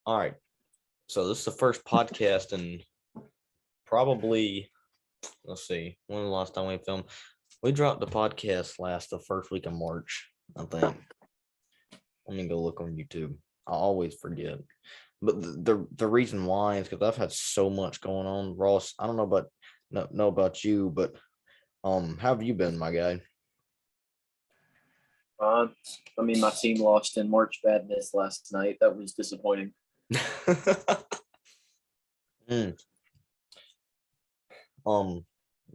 All right. So this is the first podcast in probably, let's see, when was the last time we filmed? We dropped the podcast the first week of March, I think. Let me go look on YouTube. I always forget. But the reason why is because I've had so much going on. Ross, I don't know about you, but how have you been, my guy? Uh, my team lost in March Madness last night. That was disappointing. Mm.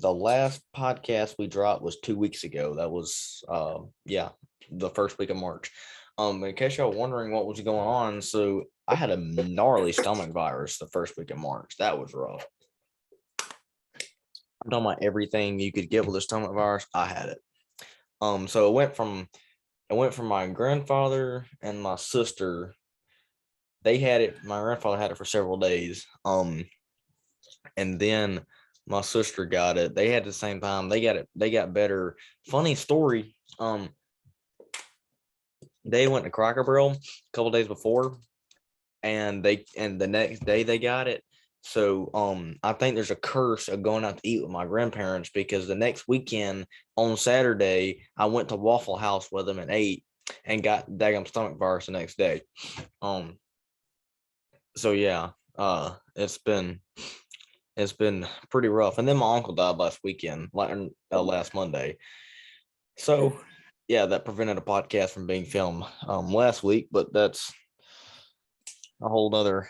The last podcast we dropped was 2 weeks ago. That was the first week of March. In case y'all wondering what was going on, so I had a gnarly stomach virus the first week of March. That was rough. I'm talking about everything you could get with a stomach virus. I had it. So it went from my grandfather and my sister. They had it. My grandfather had it for several days. And then my sister got it. They had it the same time. They got it. They got better. Funny story. They went to Cracker Barrel a couple days before, and the next day they got it. So I think there's a curse of going out to eat with my grandparents, because the next weekend on Saturday I went to Waffle House with them and ate and got daggum stomach virus the next day. So yeah, it's been pretty rough. And then my uncle died last weekend, last Monday. So yeah, that prevented a podcast from being filmed last week, but that's a whole other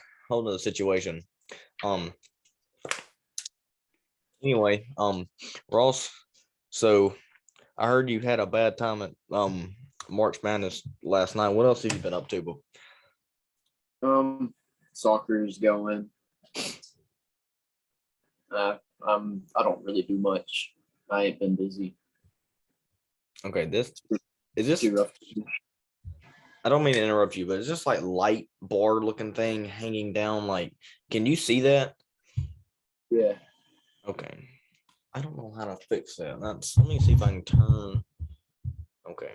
situation. Anyway, Ross, so I heard you had a bad time at March Madness last night. What else have you been up to? Soccer's going. I don't really do much. I ain't been busy. Okay, this is this. Too rough. I don't mean to interrupt you, but it's just like light bar looking thing hanging down. Like, can you see that? Yeah. Okay. I don't know how to fix that. Let me see if I can turn. Okay.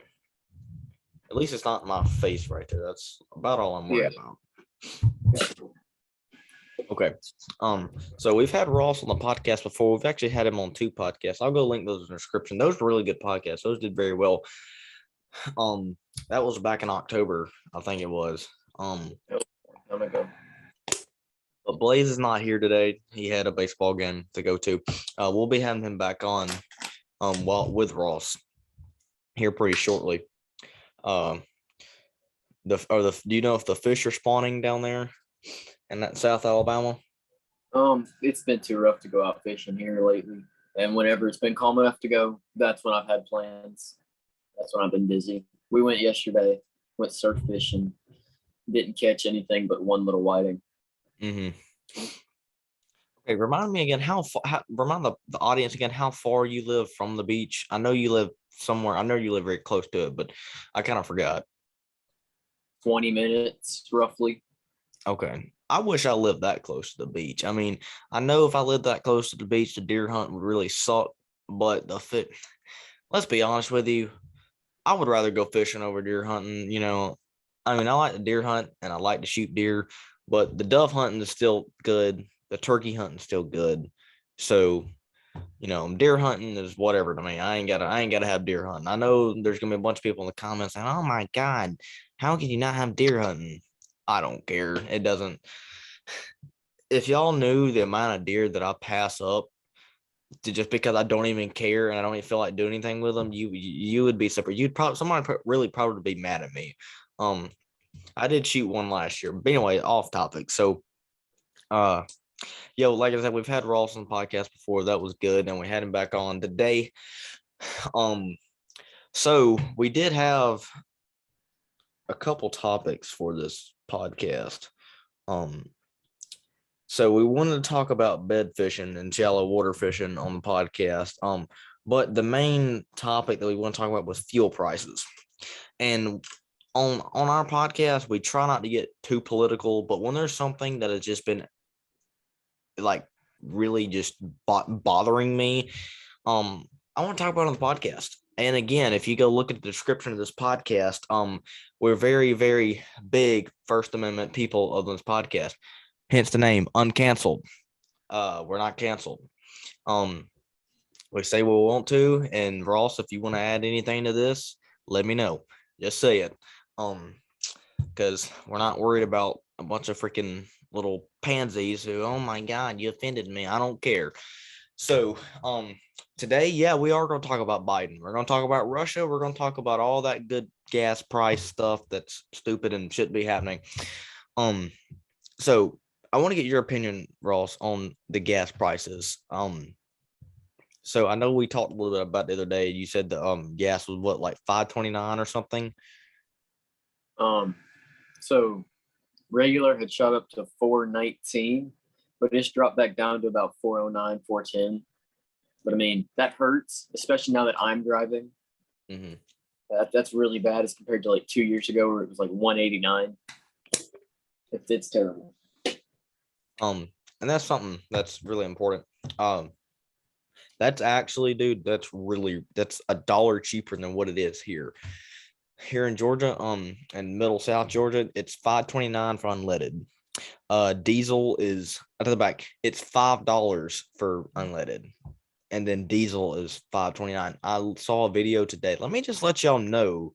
At least it's not my face right there. That's about all I'm worried about. Okay. So we've had Ross on the podcast before. We've actually had him on 2 podcasts. I'll go link those in the description. Those were really good podcasts. Those did very well. That was back in October, I think it was. But Blaze is not here today. He had a baseball game to go to. We'll be having him back on with Ross here pretty shortly. Do you know if the fish are spawning down there in that South Alabama? It's been too rough to go out fishing here lately. And whenever it's been calm enough to go, that's when I've had plans. That's when I've been busy. We went yesterday, went surf fishing, didn't catch anything but one little whiting. Mm-hmm. Okay, remind me again remind the audience again how far you live from the beach. I know you live somewhere. I know you live very close to it, but I kind of forgot. 20 minutes roughly. Okay. I wish I lived that close to the beach. I mean, I know if I lived that close to the beach, the deer hunt would really suck, but let's be honest with you, I would rather go fishing over deer hunting. I mean, I like the deer hunt and I like to shoot deer, but the dove hunting is still good. The turkey hunting is still good. So, deer hunting is whatever to me. I ain't gotta have deer hunting. I know there's gonna be a bunch of people in the comments saying, "Oh my God, how can you not have deer hunting?" I don't care. It doesn't. If y'all knew the amount of deer that I pass up to just because I don't even care and I don't even feel like doing anything with them, you would be surprised. Someone really probably be mad at me. I did shoot one last year, but anyway, off topic. So, like I said, we've had Ross on the podcast before. That was good, and we had him back on today. So we did have a couple topics for this podcast. So we wanted to talk about bed fishing and shallow water fishing on the podcast. But the main topic that we want to talk about was fuel prices. And on our podcast, we try not to get too political, but when there's something that has just been like really just bothering me, I want to talk about it on the podcast. And again, if you go look at the description of this podcast, we're very, very big First Amendment people of this podcast. Hence the name, uncanceled. We're not canceled. Um, we say what we want to, and Ross, if you want to add anything to this, let me know. Just say it. Because we're not worried about a bunch of freaking little pansies who, oh my God, you offended me. I don't care. So, today, yeah, we are going to talk about Biden. We're going to talk about Russia. We're going to talk about all that good gas price stuff that's stupid and shouldn't be happening. So I want to get your opinion, Ross, on the gas prices. So I know we talked a little bit about the other day. You said the gas was what, like $5.29 or something? So regular had shot up to 419, but it's dropped back down to about 409, 410. But I mean, that hurts, especially now that I'm driving. Mm-hmm. That's really bad as compared to like 2 years ago where it was like 189. It's terrible. And that's something that's really important. That's actually, dude, that's $1 cheaper than what it is here. Here in Georgia, in middle South Georgia, it's $5.29 for unleaded. Diesel is at the back, it's $5 for unleaded. And then diesel is $5.29. I saw a video today. Let me just let y'all know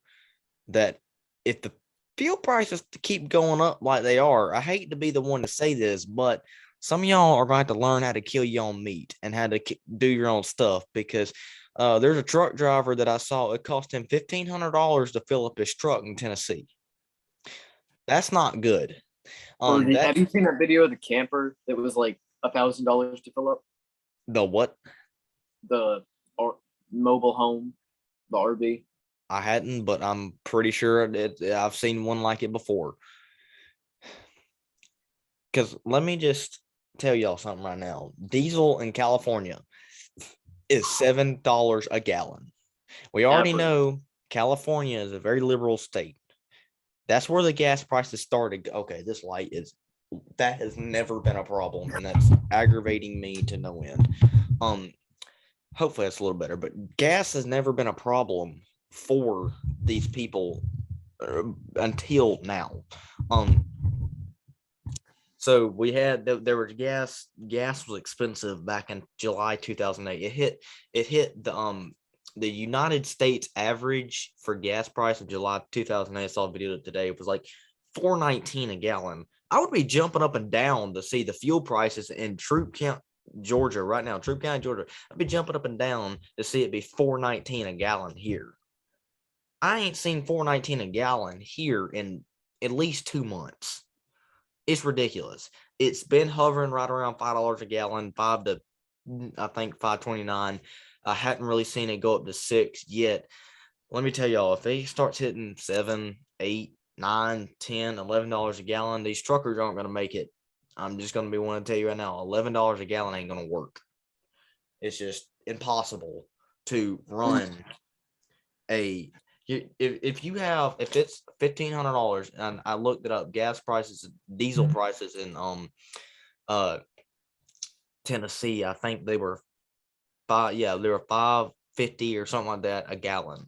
that if the fuel prices keep going up like they are, I hate to be the one to say this, but some of y'all are going to have to learn how to kill your own meat and how to do your own stuff, because there's a truck driver that I saw. It cost him $1,500 to fill up his truck in Tennessee. That's not good. Have you seen that video of the camper that was like $1,000 to fill up? The what? The mobile home, the RV. I hadn't, but I'm pretty sure I've seen one like it before. Because let me just tell y'all something right now. Diesel in California is $7 a gallon. We already know California is a very liberal state. That's where the gas prices started. Okay, this light that has never been a problem, and that's aggravating me to no end. Hopefully that's a little better, but gas has never been a problem for these people until now. So we had there was gas. Gas was expensive back in July 2008. It hit the United States average for gas price of July 2008. I saw a video today. It was like $4.19 a gallon. I would be jumping up and down to see the fuel prices in Troop County, Georgia right now. Troop County, Georgia. I'd be jumping up and down to see it be $4.19 a gallon here. I ain't seen $4.19 a gallon here in at least 2 months. It's ridiculous. It's been hovering right around $5 a gallon, I think 5.29. I hadn't really seen it go up to 6 yet. Let me tell y'all, if it starts hitting 7, 8, 9, 10, $11 a gallon, these truckers aren't going to make it. I'm just going to be one to tell you right now, $11 a gallon ain't going to work. It's just impossible to run if it's $1,500, and I looked it up, gas prices, diesel prices in Tennessee, I think they were $5.50 or something like that a gallon.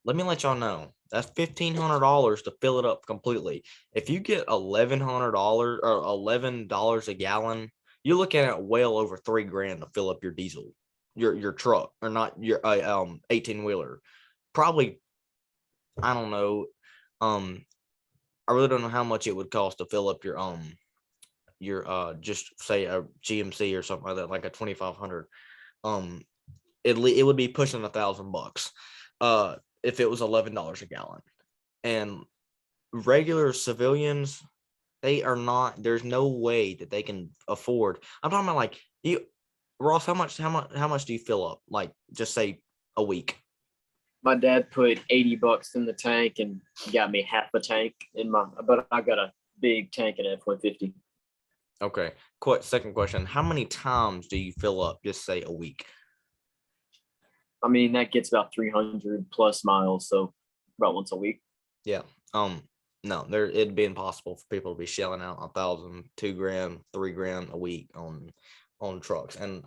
Let me let y'all know that's $1,500 to fill it up completely. If you get $1,100 or $11 a gallon, you're looking at well over $3,000 to fill up your diesel, your truck, or not your 18-wheeler. Probably, I don't know. I really don't know how much it would cost to fill up your just say a GMC or something like that, like a 2,500. It would be pushing $1,000 if it was $11 a gallon. And regular civilians, they are not. There's no way that they can afford. I'm talking about like you, Ross. How much do you fill up? Like, just say a week. My dad put $80 in the tank and got me half a tank but I got a big tank in F-150. Okay. Second question. How many times do you fill up, just say a week? I mean, that gets about 300 plus miles. So about once a week. Yeah. No, it'd be impossible for people to be shelling out $1,000, $2,000, $3,000 a week on trucks. And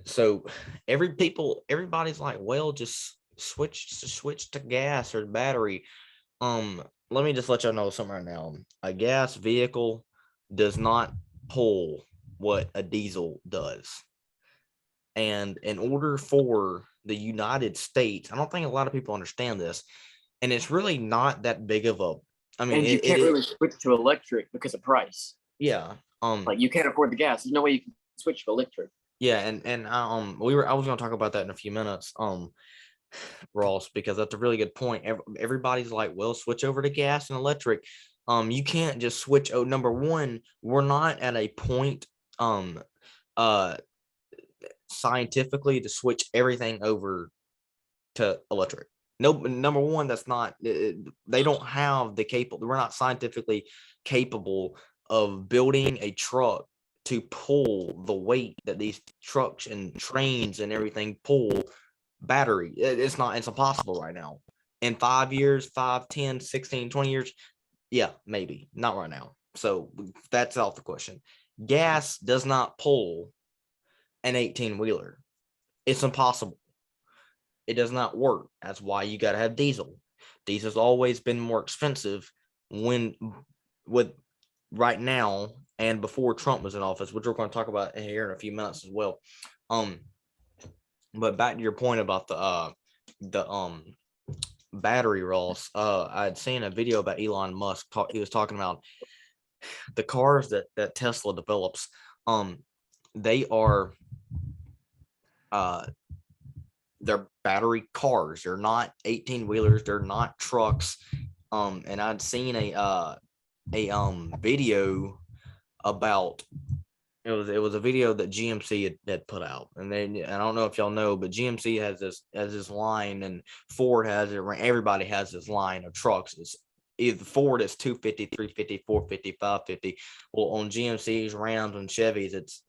So everybody's like, well, just switch to gas or battery. Let me just let y'all know something right now. A gas vehicle does not pull what a diesel does. And in order for the United States, I don't think a lot of people understand this, and it's really not that big of a. I mean, And you can't really switch to electric because of price. yeah. Like you can't afford the gas. There's no way you can switch to electric. Yeah, and I was gonna talk about that in a few minutes, Ross, because that's a really good point. Everybody's like, well, switch over to gas and electric. You can't just switch. Oh, number one, we're not at a point, uh, scientifically to switch everything over to electric. No, number one, that's not. They don't have the capable. We're not scientifically capable of building a truck to pull the weight that these trucks and trains and everything pull. Battery, it's not. It's impossible right now. In 5 years, 5, 10, 16, 20 years, yeah, maybe not right now. So that's off the question. Gas does not pull an 18-wheeler. It's impossible. It does not work. That's why you got to have diesel. Diesel's always been more expensive when with right now and before Trump was in office, which we're going to talk about here in a few minutes as well. But back to your point about the battery, Ross. I had seen a video about Elon Musk. He was talking about the cars that Tesla develops. They are uh they're battery cars. They're not 18-wheelers. They're not trucks. And I'd seen a video about it was a video that GMC had put out, and then I don't know if y'all know, but GMC has this line, and Ford has it. Everybody has this line of trucks. It's either Ford is 250, 350, 450, 550. Well, on GMC's, Rams, and Chevys, it's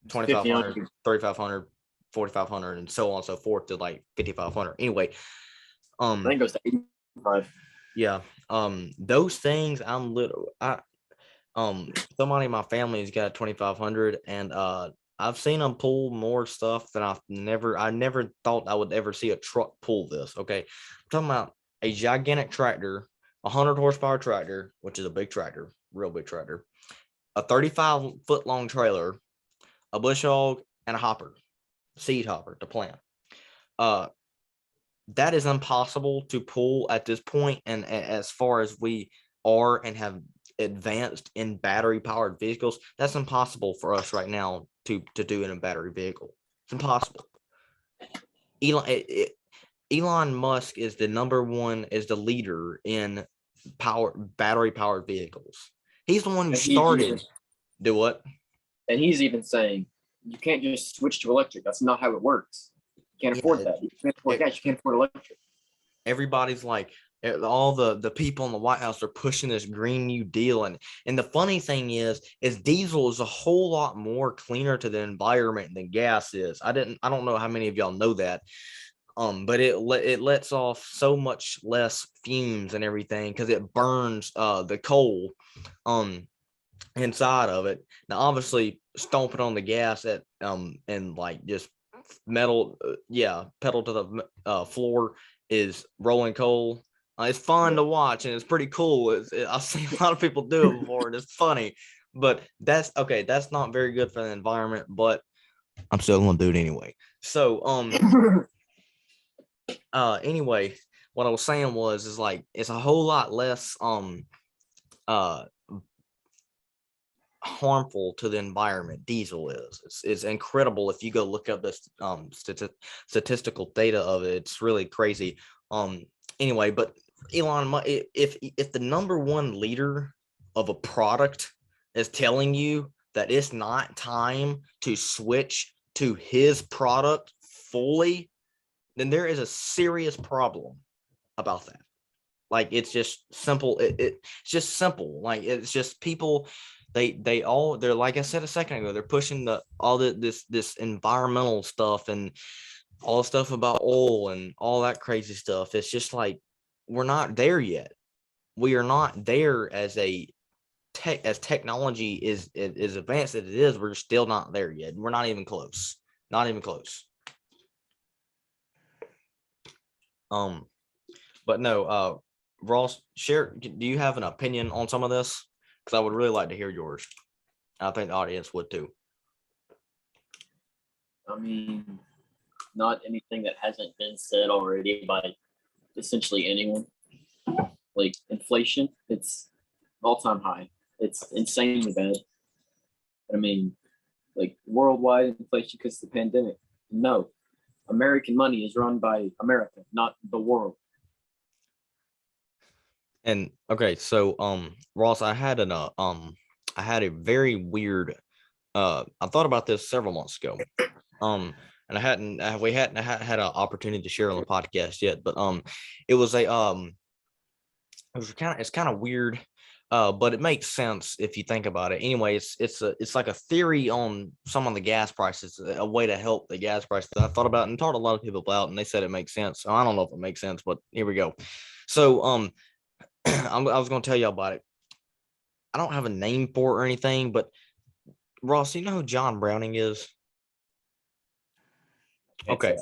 2500, 3500, 4500, and so on and so forth to like 5500. Anyway, I think it goes to 85. yeah, those things somebody in my family's got a 2500, and I've seen them pull more stuff than I never thought I would ever see a truck pull this. Okay, I'm talking about a gigantic tractor, 100 horsepower tractor, which is a big tractor, real big tractor, a 35-foot long trailer, a bush hog, and a hopper, seed hopper to plant. That is impossible to pull at this point, and as far as we are and have advanced in battery powered vehicles, that's impossible for us right now to do in a battery vehicle. It's impossible. Elon Musk is the leader in battery powered vehicles. He's the one who started. Do what? And he's even saying you can't just switch to electric. That's not how it works. You can't afford that. You can't afford gas. You can't afford electric. Everybody's like, all the people in the White House are pushing this Green New Deal, and the funny thing is diesel is a whole lot more cleaner to the environment than gas is. I don't know how many of y'all know that, but it lets off so much less fumes and everything because it burns the coal inside of it. Now, obviously, stomping on the gas and like just pedal to the floor is rolling coal. It's fun to watch and it's pretty cool. I've seen a lot of people do it before and it's funny, but that's okay. That's not very good for the environment, but I'm still gonna do it anyway. So anyway, what I was saying is like it's a whole lot less harmful to the environment. Diesel it's incredible. If you go look up this statistical data of it, it's really crazy. Anyway, but Elon Musk, if the number one leader of a product is telling you that it's not time to switch to his product fully, then there is a serious problem about that. Like, it's just simple. It's just simple. Like, it's just people, they're like I said a second ago, they're pushing this environmental stuff and all the stuff about oil and all that crazy stuff. It's just like, we're not there yet. We are not there as technology is advanced as it is. We're still not there yet. We're not even close. Not even close. But no, Ross, share. Do you have an opinion on some of this? Because I would really like to hear yours. I think the audience would too. I mean, not anything that hasn't been said already by essentially anyone. Like inflation, it's all-time high. It's insanely bad. I mean, like worldwide inflation because of the pandemic. No, American money is run by America, not the world. And okay, so Ross, I had a very weird I thought about this several months ago. And we hadn't had an opportunity to share on the podcast yet, but it's kind of weird, but it makes sense if you think about it. Anyway, it's like a theory on some of the gas prices, a way to help the gas prices that I thought about and taught a lot of people about, and they said it makes sense. So I don't know if it makes sense, but here we go. So I was going to tell you about it. I don't have a name for it or anything, but Ross, you know who John Browning is? Okay.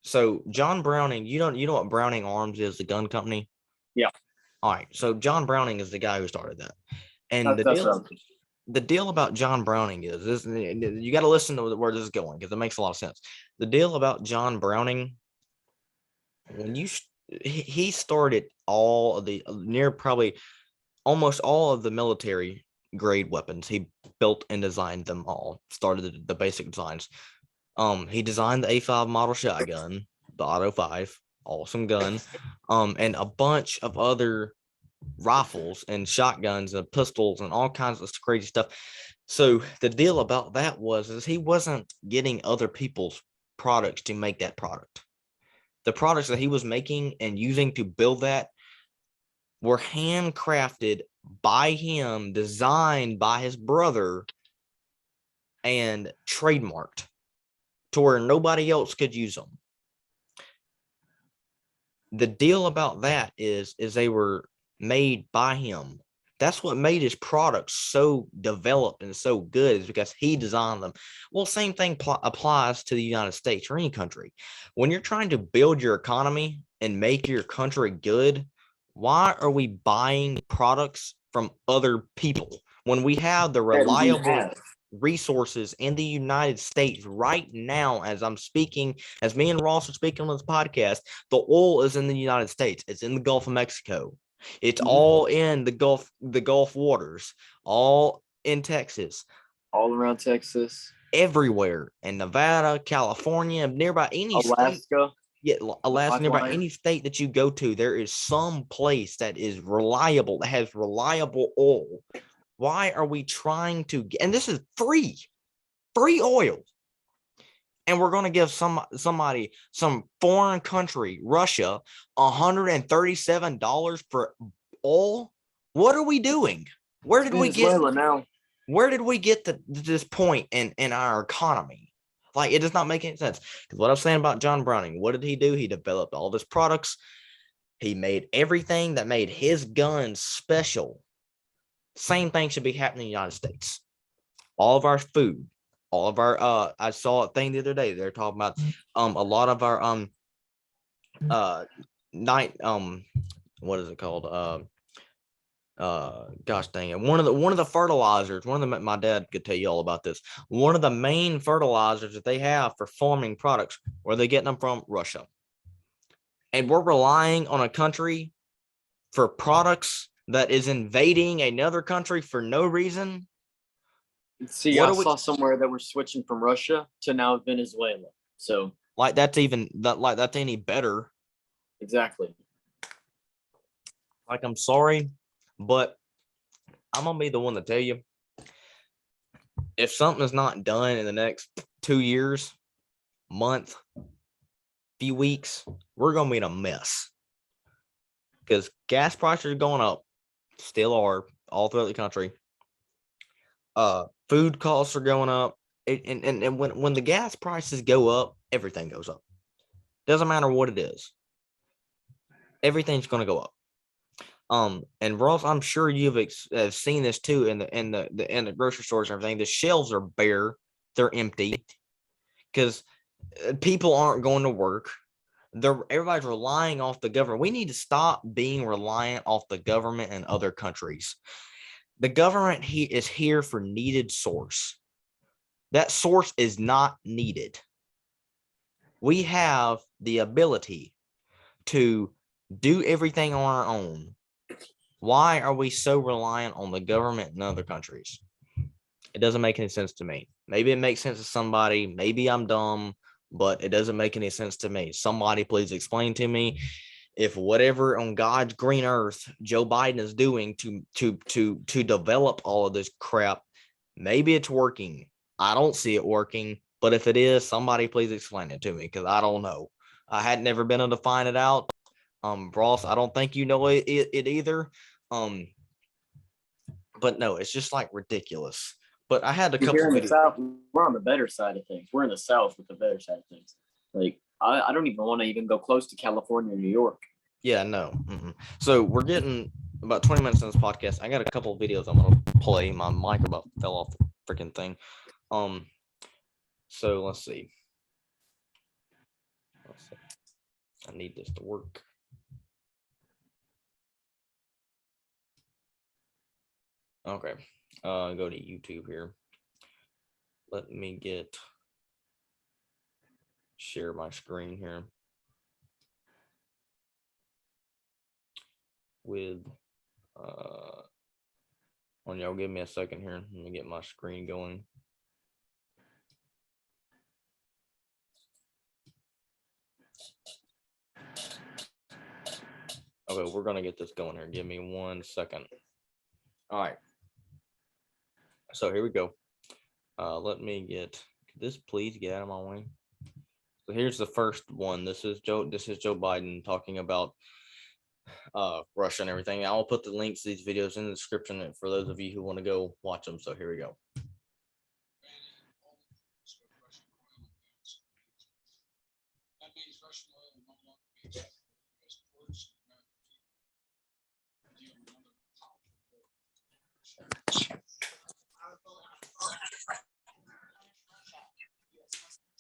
So John Browning, you know what Browning Arms is, the gun company? Yeah. All right. So John Browning is the guy who started that. And the deal about John Browning is this, you got to listen to where this is going because it makes a lot of sense. The deal about John Browning, when he started all of the probably almost all of the military grade weapons. He built and designed them all, started the basic designs. He designed the A5 model shotgun, the Auto 5, awesome gun, and a bunch of other rifles and shotguns and pistols and all kinds of crazy stuff. So the deal about that is he wasn't getting other people's products to make that product. The products that he was making and using to build that were handcrafted by him, designed by his brother, and trademarked to where nobody else could use them. The deal about that is they were made by him. That's what made his products so developed and so good, is because he designed them. Well, same thing applies to the United States or any country. When you're trying to build your economy and make your country good, why are we buying products from other people when we have the reliable resources in the United States right now? As I'm speaking, as me and Ross are speaking on this podcast, the oil is in the United States. It's in the Gulf of Mexico. It's all in the Gulf waters, all in Texas, all around Texas, everywhere in Nevada, California, nearby any Alaska. State. Yeah, Alaska, nearby any state that you go to, there is some place that is reliable, that has reliable oil. Why are we trying to get, and this is free oil, and we're going to give somebody, some foreign country, Russia, $137 for oil? What are we doing? Where did we get now? Where did we get to this point in our economy? Like, it does not make any sense. Because what I'm saying about John Browning, what did he do? He developed all his products. He made everything that made his guns special. Same thing should be happening in the United States. All of our food, all of our I saw a thing the other day. They're talking about a lot of our what is it called? Gosh dang it. One of the fertilizers, my dad could tell you all about this. One of the main fertilizers that they have for farming products, where they getting them from? Russia. And we're relying on a country for products that is invading another country for no reason. See, I saw somewhere that we're switching from Russia to now Venezuela. So like that's any better. Exactly. Like, I'm sorry, but I'm gonna be the one to tell you, if something is not done in the next 2 years, month, few weeks, we're gonna be in a mess. Because gas prices are going up, still are, all throughout the country. Food costs are going up, and when the gas prices go up, everything goes up. Doesn't matter what it is, everything's going to go up. And Ross, I'm sure you've seen this too in the grocery stores and everything. The shelves are bare, they're empty. because people aren't going to work. Everybody's relying off the government. We need to stop being reliant off the government and other countries. The government is here for needed source. That source is not needed. We have the ability to do everything on our own. Why are we so reliant on the government in other countries? It doesn't make any sense to me. Maybe it makes sense to somebody. Maybe I'm dumb, but it doesn't make any sense to me. Somebody please explain to me if whatever on God's green earth Joe Biden is doing to develop all of this crap, maybe it's working. I don't see it working, but if it is, somebody please explain it to me because I don't know. I had never been able to find it out. Ross, I don't think you know it either. But no, it's just like ridiculous. But I had a couple Here in the videos. South, we're on the better side of things. We're in the South with the better side of things. Like I don't even want to even go close to California or New York. Yeah, no. So we're getting about 20 minutes in this podcast. I got a couple of videos I'm gonna play. My mic about fell off the freaking thing. So let's see. I need this to work. Okay. Go to YouTube here. Let me share my screen here with y'all give me a second here. Let me get my screen going. Okay, we're gonna get this going here. Give me 1 second. All right. So here we go. Let me get this. Please get out of my way. So here's the first one. This is Joe Biden talking about Russia and everything. I'll put the links to these videos in the description for those of you who want to go watch them. So here we go. That means Russian oil will no longer be accepted by the U.S. ports and American people. Deal with another powerful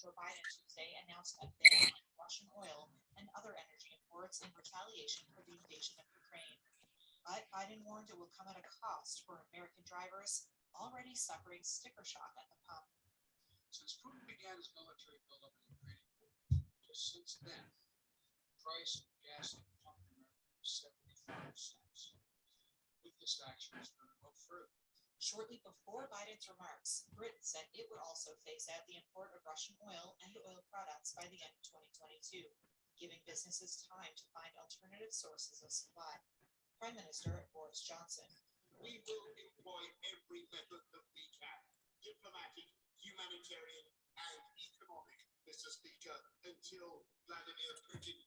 Joe Biden Tuesday announced a ban on Russian oil and other energy imports in retaliation for the invasion of Ukraine. But Biden warned it will come at a cost for American drivers already suffering sticker shock at the pump. Since Putin began his military buildup in Ukraine, just since then, the price of gas at the pump in America was 75 cents. With this action, it's going to go further. Shortly before Biden's remarks, Britain said it would also phase out the import of Russian oil and oil products by the end of 2022, giving businesses time to find alternative sources of supply. Prime Minister Boris Johnson. We will employ every method that we can, diplomatic, humanitarian, and economic, Mr. Speaker, until Vladimir Putin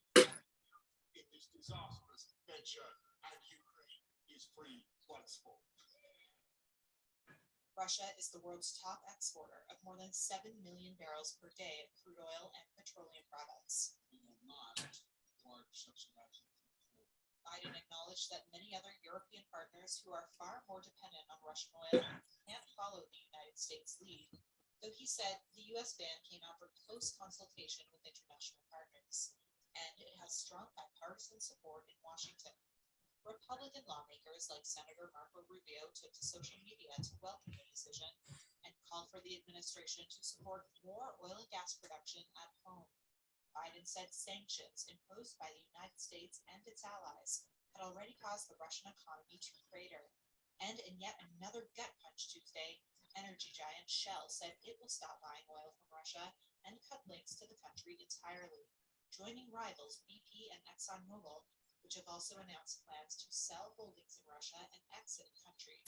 in this disastrous venture and Ukraine is free once more. Russia is the world's top exporter of more than 7 million barrels per day of crude oil and petroleum products. We will not subsidize it. Biden acknowledged that many other European partners who are far more dependent on Russian oil can't follow the United States' lead, though he said the U.S. ban came after close consultation with international partners, and it has strong bipartisan support in Washington. Republican lawmakers like Senator Marco Rubio took to social media to welcome the decision and called for the administration to support more oil and gas production at home. Biden said sanctions imposed by the United States and its allies had already caused the Russian economy to crater. And in yet another gut punch Tuesday, energy giant Shell said it will stop buying oil from Russia and cut links to the country entirely, joining rivals BP and ExxonMobil, which have also announced plans to sell holdings in Russia and exit the country.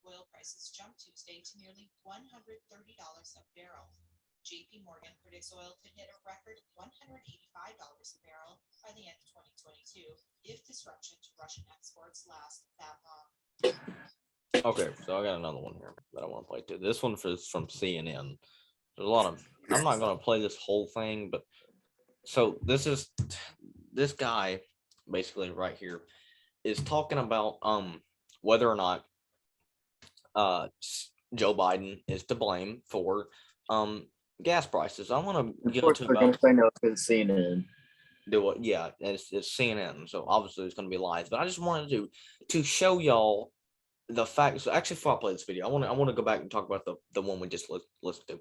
Oil prices jumped Tuesday to nearly $130 a barrel. JP Morgan predicts oil could hit a record $185 a barrel by the end of 2022 if disruption to Russian exports lasts that long. Okay, so I got another one here that I want to play too. This one is from CNN. There's a lot of. I'm not going to play this whole thing, but so this guy basically right here is talking about whether or not Joe Biden is to blame for gas prices. I want to Of go course, to they're going about to say no because it's CNN. do it. Yeah, it's CNN, so obviously it's going to be lies. But I just wanted to show y'all the fact. So actually, before I play this video, I want to go back and talk about the one we just listened to.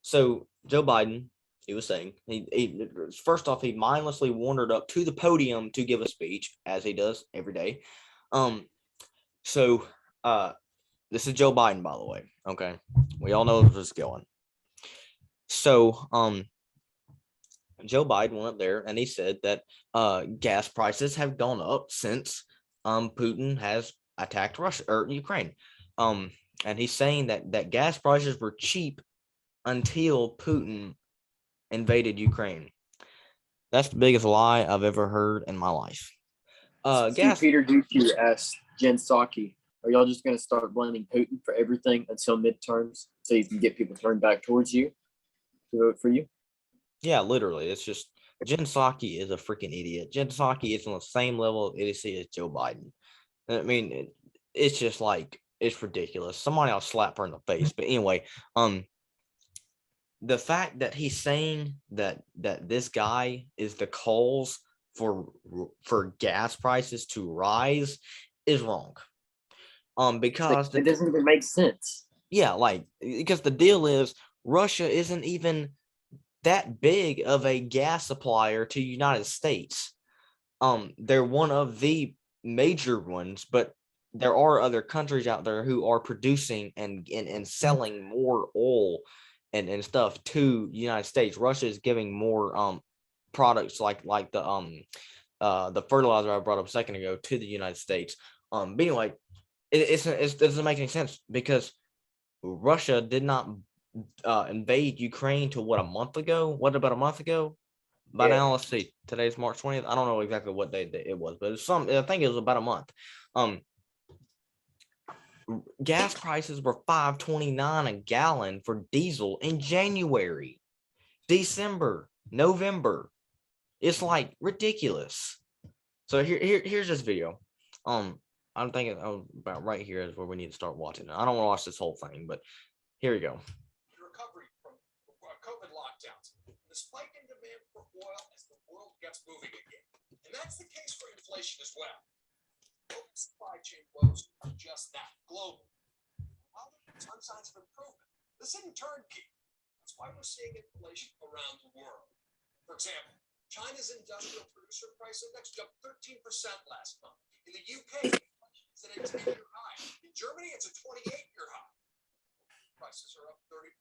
So Joe Biden, he was saying he first off he mindlessly wandered up to the podium to give a speech as he does every day. So this is Joe Biden, by the way. Okay, we all know where this is going. So Joe Biden went up there and he said that gas prices have gone up since Putin has attacked Russia or Ukraine. And he's saying that gas prices were cheap until Putin invaded Ukraine. That's the biggest lie I've ever heard in my life. Steve Gas. Peter Ducey asked Jen Psaki, are y'all just going to start blaming Putin for everything until midterms so you can get people turned back towards you to vote for you? Yeah, literally. It's just Jen Psaki is a freaking idiot. Jen Psaki is on the same level of idiocy as Joe Biden. I mean, it's just like it's ridiculous. Somebody else slap her in the face. But anyway, the fact that he's saying that this guy is the cause for gas prices to rise is wrong. Because it doesn't even make sense. Yeah, like because the deal is Russia isn't even that big of a gas supplier to the United States. They're one of the major ones, but there are other countries out there who are producing and selling more oil and stuff to the United States. Russia is giving more products like the fertilizer I brought up a second ago to the United States. But anyway, it doesn't make any sense because Russia did not invade Ukraine to what, a month ago? What, about a month ago? By now, let's see. Today's March 20th. I don't know exactly what day it was, but it's I think it was about a month. Gas prices were $5.29 a gallon for diesel in January, December, November. It's like ridiculous. So here's this video. I'm thinking about right here is where we need to start watching it. I don't want to watch this whole thing, but here we go. Recovery from COVID lockdowns, the spike in demand for oil as the world gets moving again. And that's the case for inflation as well. Global supply chain woes are just that, global. While there are some signs of improvement, this isn't turnkey. That's why we're seeing inflation around the world. For example, China's industrial producer price index jumped 13% last month. In the UK, it's at a 10-year high. In Germany, it's a 28-year high. Prices are up 30%,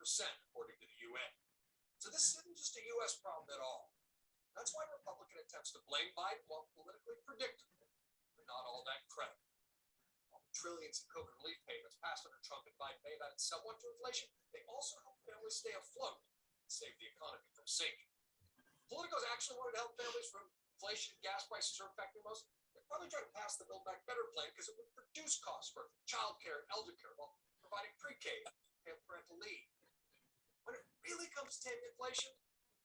according to the UN. So this isn't just a U.S. problem at all. That's why Republican attempts to blame Biden, while politically predictable, are not all that credible. While the trillions in COVID relief payments passed under Trump and Biden may have added somewhat to inflation, they also help families stay afloat and save the economy from sinking. Politicos actually wanted to help families from inflation and gas prices are affecting most. They'd probably try to pass the Build Back Better plan because it would reduce costs for childcare and elder care while providing pre-K and parental leave. When it really comes to inflation,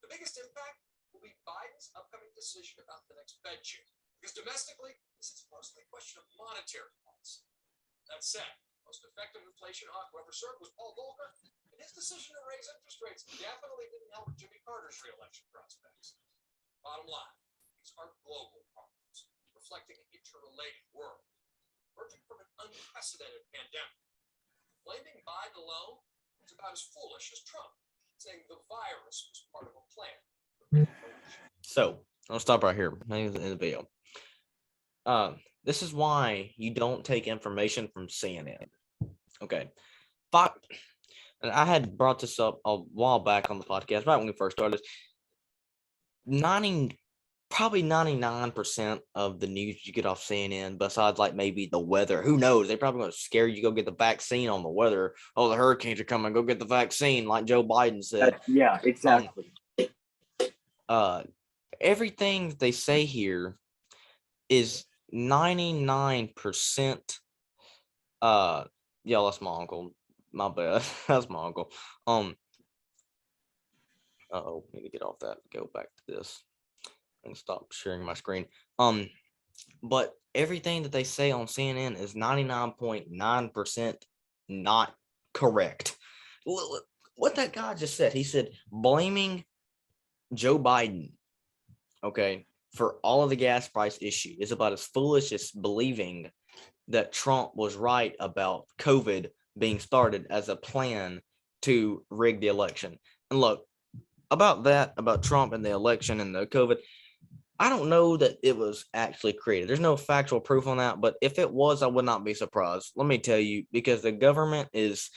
the biggest impact will be Biden's upcoming decision about the next Fed chair. Because domestically, this is mostly a question of monetary policy. That said, most effective inflation hawk who ever served was Paul Volcker, and his decision to raise interest rates definitely didn't help Jimmy Carter's reelection prospects. Bottom line, these are global problems, reflecting an interrelated world, emerging from an unprecedented pandemic. Blaming Biden alone is about as foolish as Trump saying the virus was part of a plan. So I'll stop right here in the video. This is why you don't take information from CNN. Okay. And I had brought this up a while back on the podcast, right when we first started. Probably 99% of the news you get off CNN, besides like maybe the weather, who knows? They probably going to scare you, go get the vaccine on the weather. Oh, the hurricanes are coming, go get the vaccine, like Joe Biden said. Yeah, exactly. Everything they say here is 99%. Yeah, that's my uncle. My bad. That's my uncle. Need to get off that. Go back to this and stop sharing my screen. But everything that they say on CNN is 99.9% not correct. what that guy just said. He said blaming Joe Biden, okay, for all of the gas price issue is about as foolish as believing that Trump was right about COVID being started as a plan to rig the election. And look, about Trump and the election and the COVID, I don't know that it was actually created. There's no factual proof on that, but if it was, I would not be surprised. Let me tell you, because the government rigs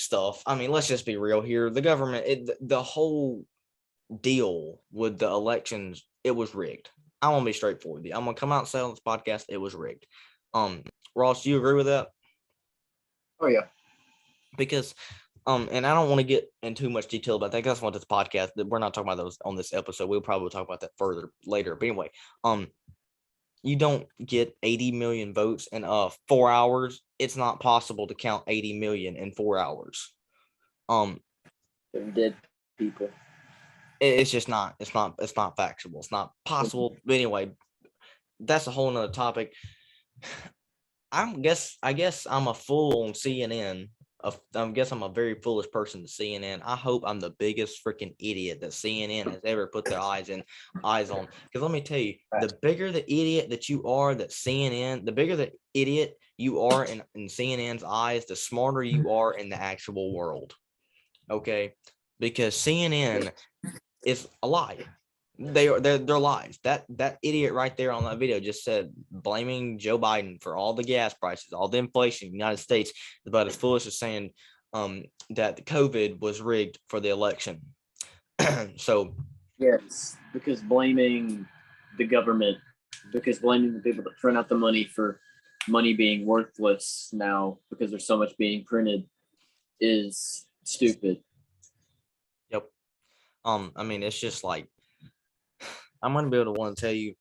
stuff. I mean, let's just be real here. The government, the whole deal with the elections, it was rigged. I'm gonna be straightforward with you. I'm gonna come out and say on this podcast, it was rigged. Ross, do you agree with that? Oh yeah. Because and I don't want to get in too much detail about that. That's what this podcast, we're not talking about those on this episode. We'll probably talk about that further later. But anyway, you don't get 80 million votes in 4 hours. It's not possible to count 80 million in 4 hours. They're dead people. It's just not. It's not factual. It's not possible. But anyway, that's a whole nother topic. I guess I'm a fool on CNN. I guess I'm a very foolish person to CNN. I hope I'm the biggest freaking idiot that CNN has ever put their eyes on. Because let me tell you, the bigger the idiot that you are, the bigger the idiot you are in CNN's eyes, the smarter you are in the actual world. Okay, because CNN is a lie. They're lies. That idiot right there on that video just said blaming Joe Biden for all the gas prices, all the inflation in the United States, is about as foolish as saying that the COVID was rigged for the election. So yes, because blaming the government, because blaming the people that print out the money for money being worthless now because there's so much being printed is stupid. Yep. I mean, it's just like, I'm gonna be able to want to tell you,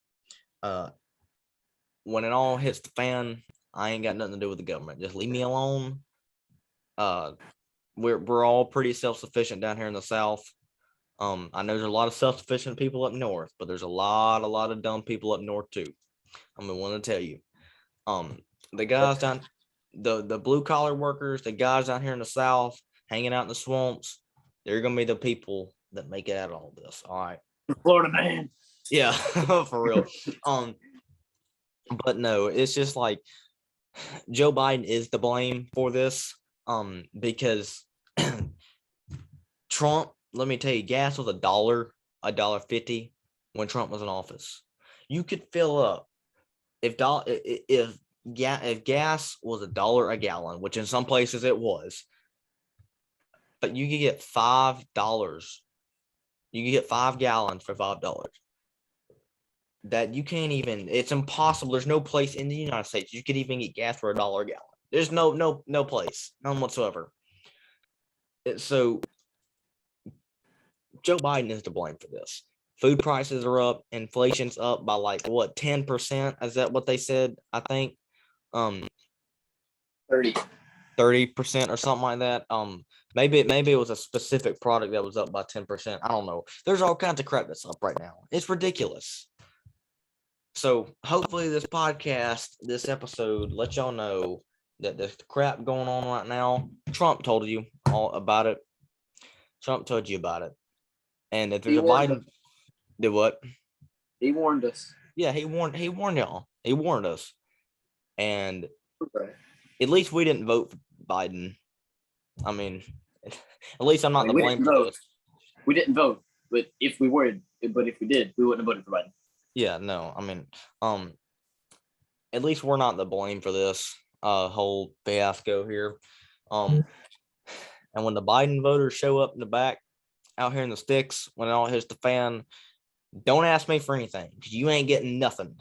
when it all hits the fan, I ain't got nothing to do with the government. Just leave me alone. We're all pretty self-sufficient down here in the South. I know there's a lot of self-sufficient people up north, but there's a lot of dumb people up north too. I'm the one to tell you. The guys down, the blue collar workers, the guys down here in the South, hanging out in the swamps, they're gonna be the people that make it out of all this. All right. Florida man. Yeah, for real. But no, it's just like Joe Biden is the blame for this. Because Trump, let me tell you, gas was $1.50 when Trump was in office. You could fill up if gas was $1 a gallon, which in some places it was, but you could get $5. You could get 5 gallons for $5. That you can't even. It's impossible. There's no place in the United States you could even get gas for $1 a gallon. There's no place, none whatsoever. So Joe Biden is to blame for this. Food prices are up. Inflation's up by like what, 10%? Is that what they said? I think 30% or something like that. Maybe it was a specific product that was up by 10%. I don't know. There's all kinds of crap that's up right now. It's ridiculous. So hopefully this podcast, this episode, let y'all know that there's crap going on right now. Trump told you all about it. Trump told you about it. And if there's a Biden, did what? He warned us. Yeah, he warned y'all. He warned us. And Okay. at least we didn't vote for Biden. I mean, at least I'm not the blame for this. We didn't vote, but if we did, we wouldn't have voted for Biden. Yeah, no, I mean, at least we're not the blame for this whole fiasco here. And when the Biden voters show up in the back out here in the sticks, when it all hits the fan, don't ask me for anything because you ain't getting nothing.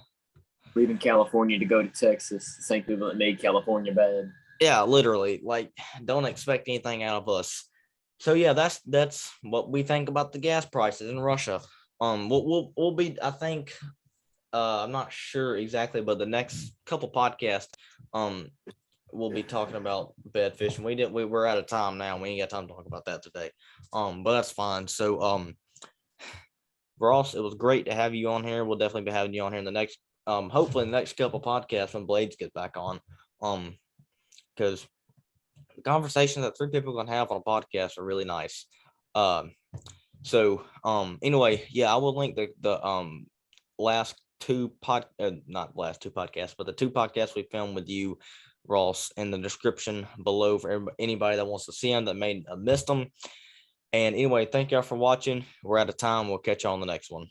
Leaving California to go to Texas, the same people that made California bad. Yeah, literally. Like, don't expect anything out of us. So yeah, that's what we think about the gas prices in Russia. We'll be, I think, I'm not sure exactly, but the next couple podcasts, we'll be talking about bed fishing. We're out of time now. We ain't got time to talk about that today. But that's fine. So, Ross, it was great to have you on here. We'll definitely be having you on here in the next, hopefully in the next couple podcasts when Blades gets back on. Because conversations that three people can have on a podcast are really nice. Um, anyway, yeah, I will link the last two not last two podcasts, but the two podcasts we filmed with you, Ross, in the description below for anybody that wants to see them that may have missed them. And anyway, thank y'all for watching. We're out of time. We'll catch you on the next one.